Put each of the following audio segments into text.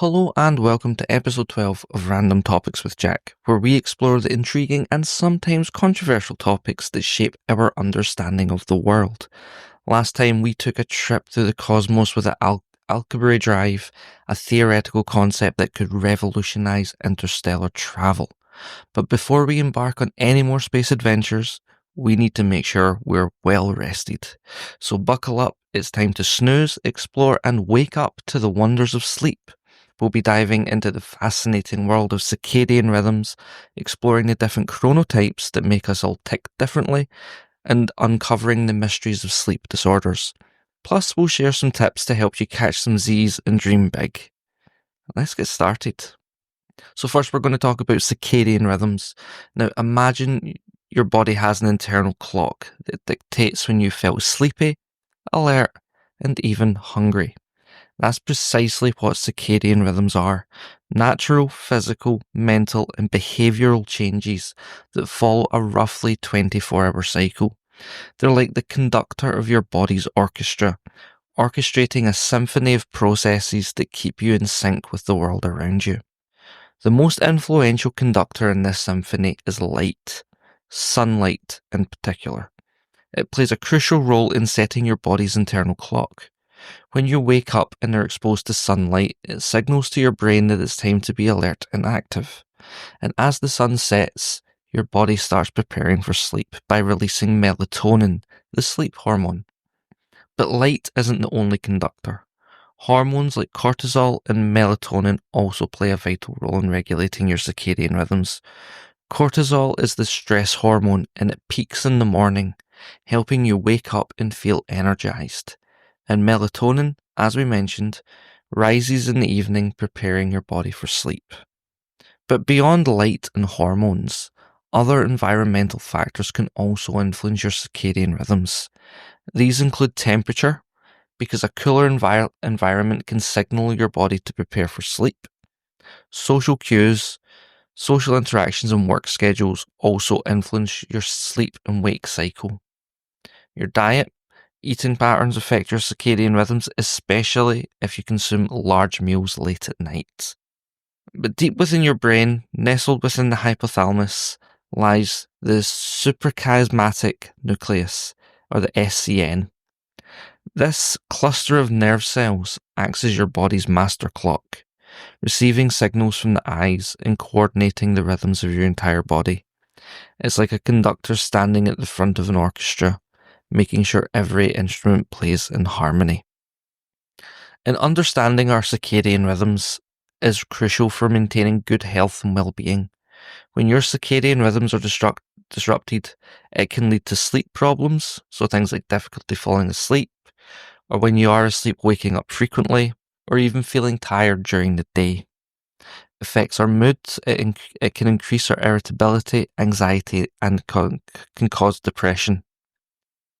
Hello and welcome to episode 12 of Random Topics with Jack, where we explore the intriguing and sometimes controversial topics that shape our understanding of the world. Last time we took a trip through the cosmos with the Alcubierre Drive, a theoretical concept that could revolutionize interstellar travel. But before we embark on any more space adventures, we need to make sure we're well rested. So buckle up, it's time to snooze, explore, and wake up to the wonders of sleep. We'll be diving into the fascinating world of circadian rhythms, exploring the different chronotypes that make us all tick differently, and uncovering the mysteries of sleep disorders. Plus, we'll share some tips to help you catch some Z's and dream big. Let's get started. So first, we're going to talk about circadian rhythms. Now, imagine your body has an internal clock that dictates when you feel sleepy, alert, and even hungry. That's precisely what circadian rhythms are. Natural, physical, mental, and behavioural changes that follow a roughly 24-hour cycle. They're like the conductor of your body's orchestra, orchestrating a symphony of processes that keep you in sync with the world around you. The most influential conductor in this symphony is light, sunlight in particular. It plays a crucial role in setting your body's internal clock. When you wake up and are exposed to sunlight, it signals to your brain that it's time to be alert and active. And as the sun sets, your body starts preparing for sleep by releasing melatonin, the sleep hormone. But light isn't the only conductor. Hormones like cortisol and melatonin also play a vital role in regulating your circadian rhythms. Cortisol is the stress hormone and it peaks in the morning, helping you wake up and feel energized. And melatonin, as we mentioned, rises in the evening, preparing your body for sleep. But beyond light and hormones, other environmental factors can also influence your circadian rhythms. These include temperature, because a cooler environment can signal your body to prepare for sleep. Social cues, social interactions and work schedules also influence your sleep and wake cycle. Your diet, eating patterns affect your circadian rhythms, especially if you consume large meals late at night. But deep within your brain, nestled within the hypothalamus, lies the suprachiasmatic nucleus, or the SCN. This cluster of nerve cells acts as your body's master clock, receiving signals from the eyes and coordinating the rhythms of your entire body. It's like a conductor standing at the front of an orchestra, making sure every instrument plays in harmony. And understanding our circadian rhythms is crucial for maintaining good health and well-being. When your circadian rhythms are disrupted, it can lead to sleep problems, so things like difficulty falling asleep, or when you are asleep waking up frequently, or even feeling tired during the day. It affects our mood, it can increase our irritability, anxiety, and can cause depression.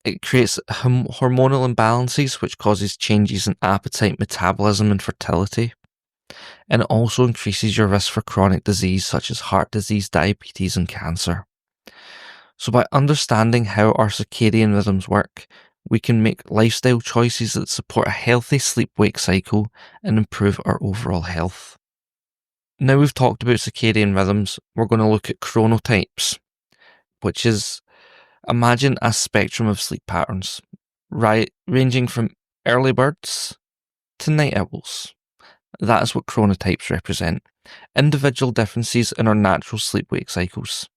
It creates hormonal imbalances, which causes changes in appetite, metabolism, and fertility. And it also increases your risk for chronic disease such as heart disease, diabetes, and cancer. So by understanding how our circadian rhythms work, we can make lifestyle choices that support a healthy sleep-wake cycle and improve our overall health. Now we've talked about circadian rhythms, we're going to look at chronotypes, which is, imagine a spectrum of sleep patterns, ranging from early birds to night owls. That is what chronotypes represent, individual differences in our natural sleep-wake cycles.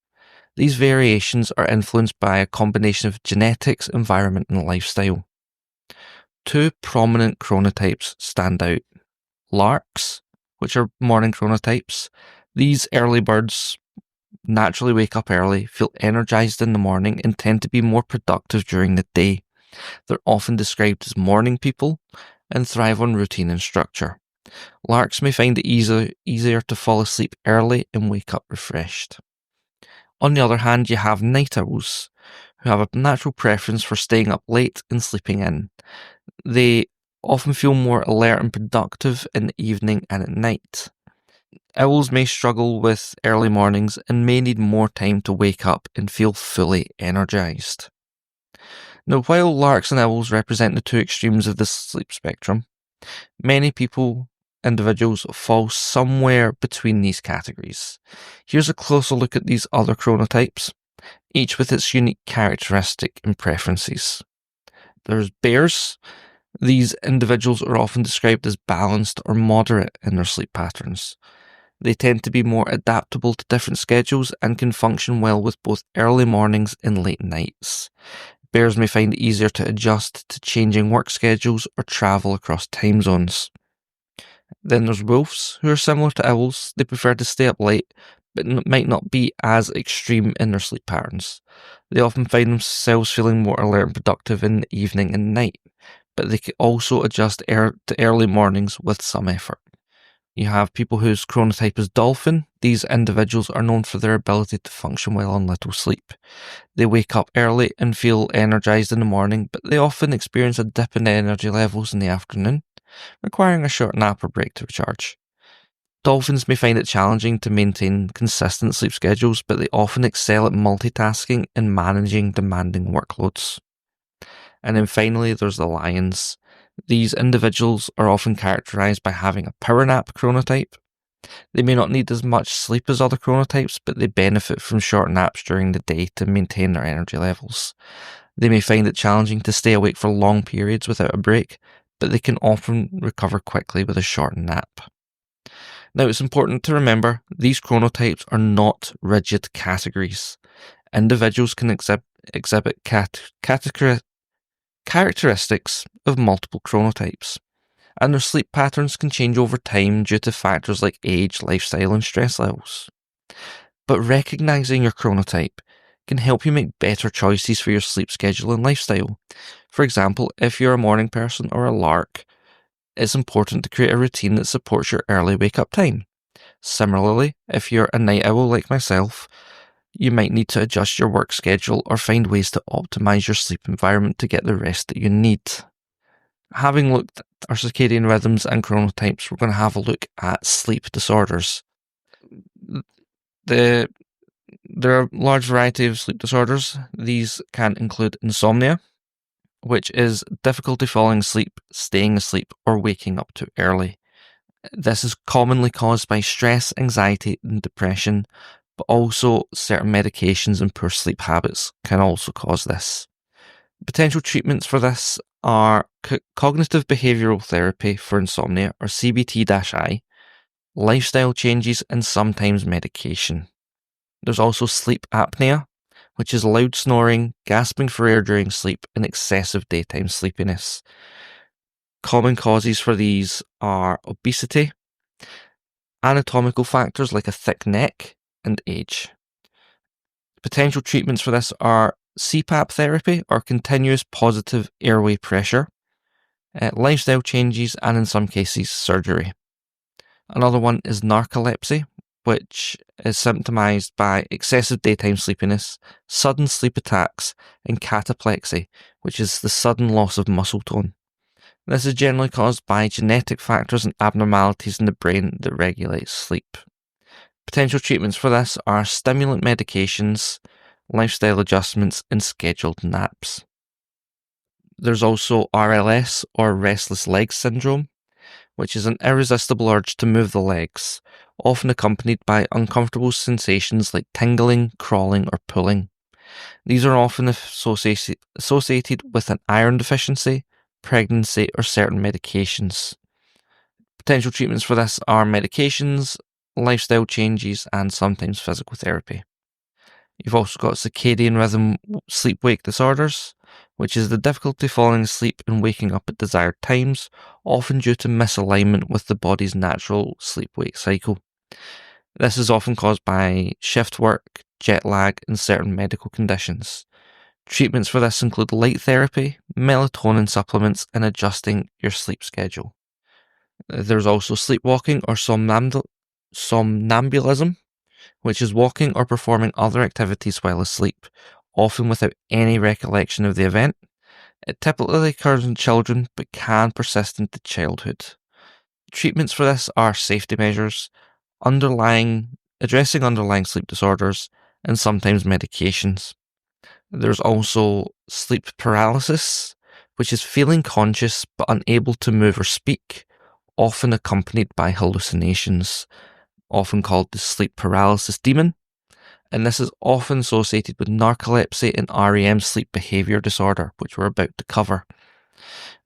These variations are influenced by a combination of genetics, environment, and lifestyle. Two prominent chronotypes stand out. Larks, which are morning chronotypes. These early birds naturally wake up early, feel energized in the morning, and tend to be more productive during the day. They're often described as morning people and thrive on routine and structure. Larks may find it easier to fall asleep early and wake up refreshed. On the other hand, you have night owls, who have a natural preference for staying up late and sleeping in. They often feel more alert and productive in the evening and at night. Owls may struggle with early mornings and may need more time to wake up and feel fully energized. Now, while larks and owls represent the two extremes of the sleep spectrum, many people individuals fall somewhere between these categories. Here's a closer look at these other chronotypes, each with its unique characteristic and preferences. There's bears. These individuals are often described as balanced or moderate in their sleep patterns. They tend to be more adaptable to different schedules and can function well with both early mornings and late nights. Bears may find it easier to adjust to changing work schedules or travel across time zones. Then there's wolves, who are similar to owls. They prefer to stay up late, but might not be as extreme in their sleep patterns. They often find themselves feeling more alert and productive in the evening and night, but they can also adjust to early mornings with some effort. You have people whose chronotype is dolphin. These individuals are known for their ability to function well on little sleep. They wake up early and feel energized in the morning, but they often experience a dip in energy levels in the afternoon, requiring a short nap or break to recharge. Dolphins may find it challenging to maintain consistent sleep schedules, but they often excel at multitasking and managing demanding workloads. And then finally, there's the lions. These individuals are often characterized by having a power nap chronotype. They may not need as much sleep as other chronotypes, but they benefit from short naps during the day to maintain their energy levels. They may find it challenging to stay awake for long periods without a break, but they can often recover quickly with a short nap. Now, it's important to remember these chronotypes are not rigid categories. Individuals can exhibit characteristics of multiple chronotypes, and their sleep patterns can change over time due to factors like age, lifestyle, and stress levels. But recognizing your chronotype can help you make better choices for your sleep schedule and lifestyle. For example, if you're a morning person or a lark, it's important to create a routine that supports your early wake-up time. Similarly, if you're a night owl like myself, you might need to adjust your work schedule or find ways to optimize your sleep environment to get the rest that you need. Having looked at our circadian rhythms and chronotypes, we're going to have a look at sleep disorders. There are a large variety of sleep disorders. These can include insomnia, which is difficulty falling asleep, staying asleep, or waking up too early. This is commonly caused by stress, anxiety, and depression, but also certain medications and poor sleep habits can also cause this. Potential treatments for this are cognitive behavioral therapy for insomnia, or CBT-I, lifestyle changes, and sometimes medication. There's also sleep apnea, which is loud snoring, gasping for air during sleep, and excessive daytime sleepiness. Common causes for these are obesity, anatomical factors like a thick neck, and age. Potential treatments for this are CPAP therapy, or continuous positive airway pressure, lifestyle changes, and in some cases, surgery. Another one is narcolepsy, which is symptomized by excessive daytime sleepiness, sudden sleep attacks, and cataplexy, which is the sudden loss of muscle tone. This is generally caused by genetic factors and abnormalities in the brain that regulate sleep. Potential treatments for this are stimulant medications, lifestyle adjustments, and scheduled naps. There's also RLS, or restless legs syndrome, which is an irresistible urge to move the legs, often accompanied by uncomfortable sensations like tingling, crawling, or pulling. These are often associated with an iron deficiency, pregnancy, or certain medications. Potential treatments for this are medications, lifestyle changes, and sometimes physical therapy. You've also got circadian rhythm sleep-wake disorders, which is the difficulty falling asleep and waking up at desired times, often due to misalignment with the body's natural sleep-wake cycle. This is often caused by shift work, jet lag, and certain medical conditions. Treatments for this include light therapy, melatonin supplements, and adjusting your sleep schedule. There's also sleepwalking, or somnambulism, which is walking or performing other activities while asleep, often without any recollection of the event. It typically occurs in children, but can persist into childhood. Treatments for this are safety measures, addressing underlying sleep disorders, and sometimes medications. There's also sleep paralysis, which is feeling conscious but unable to move or speak, often accompanied by hallucinations, often called the sleep paralysis demon, and this is often associated with narcolepsy and REM sleep behaviour disorder, which we're about to cover.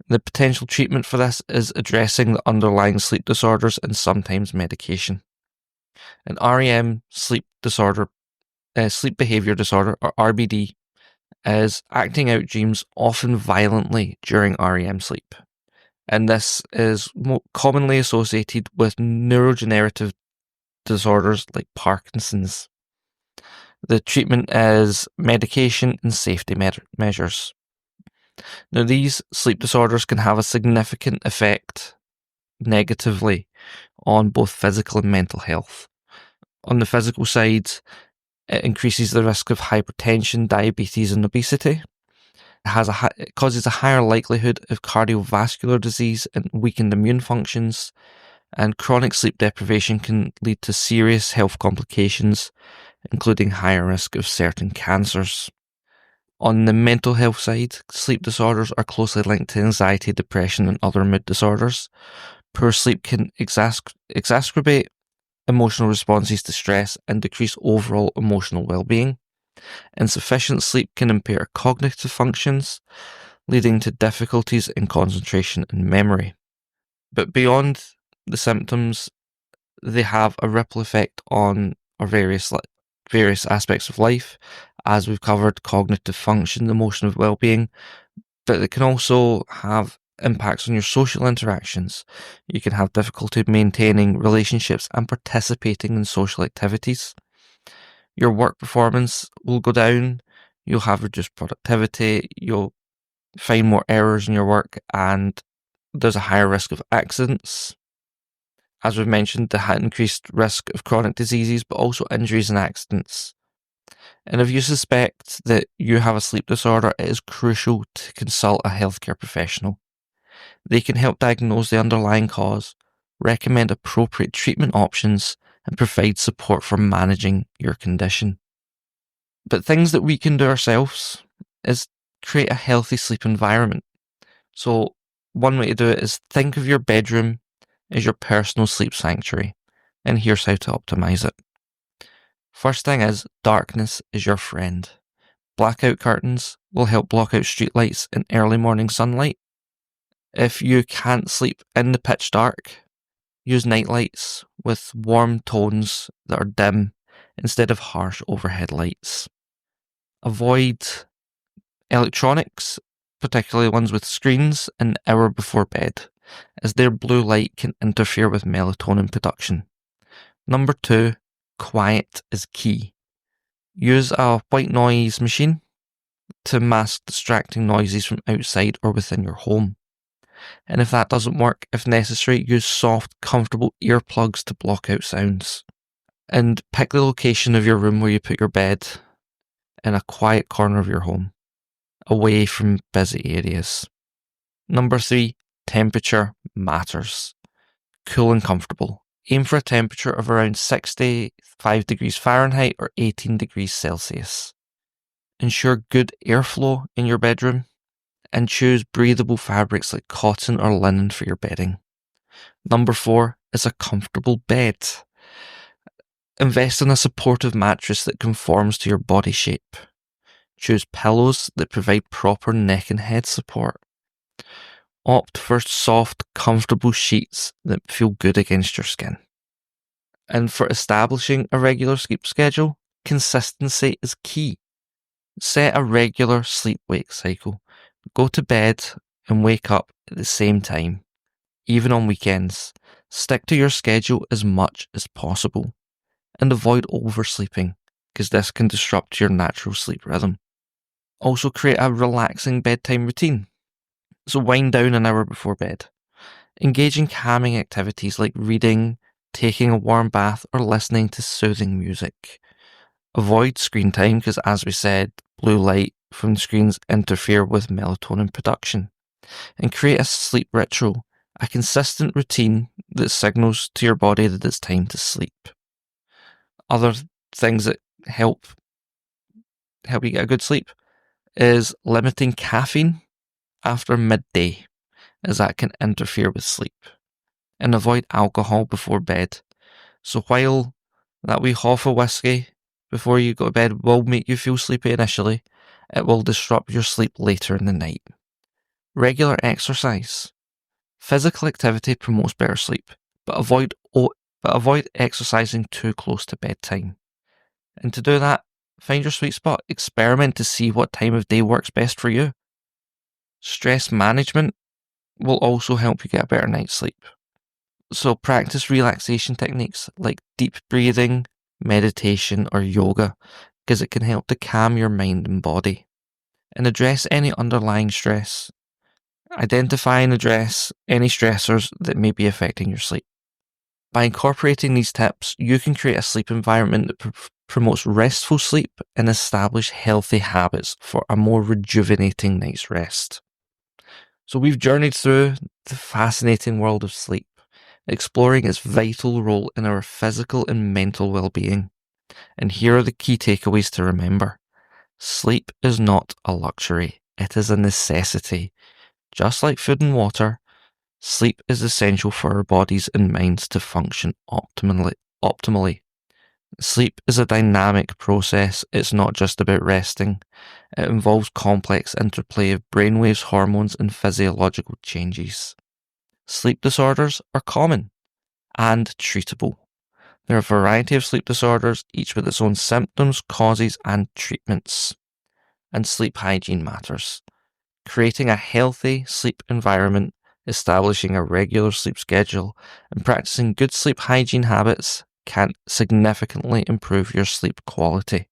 The potential treatment for this is addressing the underlying sleep disorders and sometimes medication. An REM sleep behaviour disorder, or RBD, is acting out dreams often violently during REM sleep. And this is commonly associated with neurodegenerative disorders like Parkinson's. The treatment is medication and safety measures. Now, these sleep disorders can have a significant effect negatively on both physical and mental health. On the physical side, it increases the risk of hypertension, diabetes, and obesity. It causes a higher likelihood of cardiovascular disease and weakened immune functions, and chronic sleep deprivation can lead to serious health complications, including higher risk of certain cancers. On the mental health side, sleep disorders are closely linked to anxiety, depression, and other mood disorders. Poor sleep can exacerbate emotional responses to stress and decrease overall emotional well-being. Insufficient sleep can impair cognitive functions, leading to difficulties in concentration and memory. But beyond the symptoms, they have a ripple effect on our various aspects of life, as we've covered cognitive function, emotional well-being, but it can also have impacts on your social interactions. You can have difficulty maintaining relationships and participating in social activities. Your work performance will go down, you'll have reduced productivity, you'll find more errors in your work, and there's a higher risk of accidents. As we've mentioned, the increased risk of chronic diseases, but also injuries and accidents. And if you suspect that you have a sleep disorder, it is crucial to consult a healthcare professional. They can help diagnose the underlying cause, recommend appropriate treatment options, and provide support for managing your condition. But things that we can do ourselves is create a healthy sleep environment. So one way to do it is think of your bedroom as your personal sleep sanctuary, and here's how to optimize it. First thing is, darkness is your friend. Blackout curtains will help block out streetlights and early morning sunlight. If you can't sleep in the pitch dark, use nightlights with warm tones that are dim instead of harsh overhead lights. Avoid electronics, particularly ones with screens, an hour before bed, as their blue light can interfere with melatonin production. Number 2, quiet is key. Use a white noise machine to mask distracting noises from outside or within your home. And if that doesn't work, if necessary, use soft, comfortable earplugs to block out sounds. And pick the location of your room where you put your bed in a quiet corner of your home, away from busy areas. Number 3, temperature matters. Cool and comfortable. Aim for a temperature of around 65 degrees Fahrenheit or 18 degrees Celsius. Ensure good airflow in your bedroom, and choose breathable fabrics like cotton or linen for your bedding. Number 4 is a comfortable bed. Invest in a supportive mattress that conforms to your body shape. Choose pillows that provide proper neck and head support. Opt for soft, comfortable sheets that feel good against your skin. And for establishing a regular sleep schedule, consistency is key. Set a regular sleep-wake cycle. Go to bed and wake up at the same time, even on weekends. Stick to your schedule as much as possible, and avoid oversleeping, because this can disrupt your natural sleep rhythm. Also, create a relaxing bedtime routine. So wind down an hour before bed. Engage in calming activities like reading, taking a warm bath, or listening to soothing music. Avoid screen time because, as we said, blue light from screens interfere with melatonin production. And create a sleep ritual, a consistent routine that signals to your body that it's time to sleep. Other things that help you get a good sleep is limiting caffeine after midday, as that can interfere with sleep. and avoid alcohol before bed. So while that wee half of whiskey before you go to bed will make you feel sleepy initially, it will disrupt your sleep later in the night. Regular exercise. Physical activity promotes better sleep, but avoid exercising too close to bedtime. And to do that, find your sweet spot. Experiment to see what time of day works best for you. Stress management will also help you get a better night's sleep. So practice relaxation techniques like deep breathing, meditation, or yoga, because it can help to calm your mind and body. And address any underlying stress. Identify and address any stressors that may be affecting your sleep. By incorporating these tips, you can create a sleep environment that promotes restful sleep and establish healthy habits for a more rejuvenating night's rest. So we've journeyed through the fascinating world of sleep, exploring its vital role in our physical and mental well-being. And here are the key takeaways to remember. Sleep is not a luxury, it is a necessity. Just like food and water, sleep is essential for our bodies and minds to function optimally. Sleep is a dynamic process. It's not just about resting. It involves complex interplay of brainwaves, hormones, and physiological changes. Sleep disorders are common and treatable. There are a variety of sleep disorders, each with its own symptoms, causes, and treatments. And sleep hygiene matters. Creating a healthy sleep environment, establishing a regular sleep schedule, and practicing good sleep hygiene habits can significantly improve your sleep quality.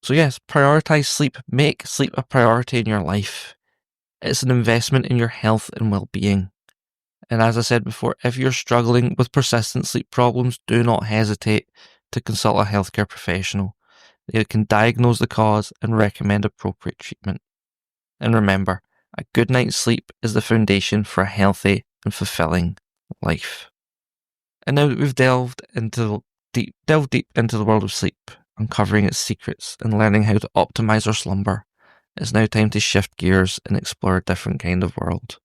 So yes, prioritize sleep. Make sleep a priority in your life. It's an investment in your health and well-being. And as I said before, if you're struggling with persistent sleep problems, do not hesitate to consult a healthcare professional. They can diagnose the cause and recommend appropriate treatment. And remember, a good night's sleep is the foundation for a healthy and fulfilling life. And now that we've delved deep into the world of sleep, uncovering its secrets and learning how to optimize our slumber, it's now time to shift gears and explore a different kind of world.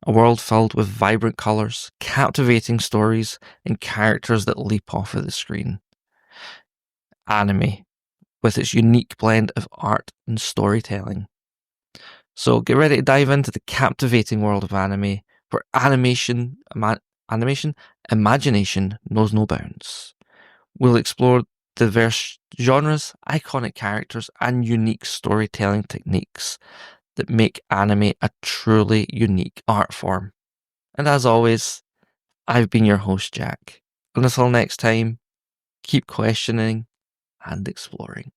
A world filled with vibrant colours, captivating stories, and characters that leap off of the screen. Anime, with its unique blend of art and storytelling. So get ready to dive into the captivating world of anime, where imagination knows no bounds. We'll explore diverse genres, iconic characters, and unique storytelling techniques that make anime a truly unique art form. And as always, I've been your host, Jack. And until next time, keep questioning and exploring.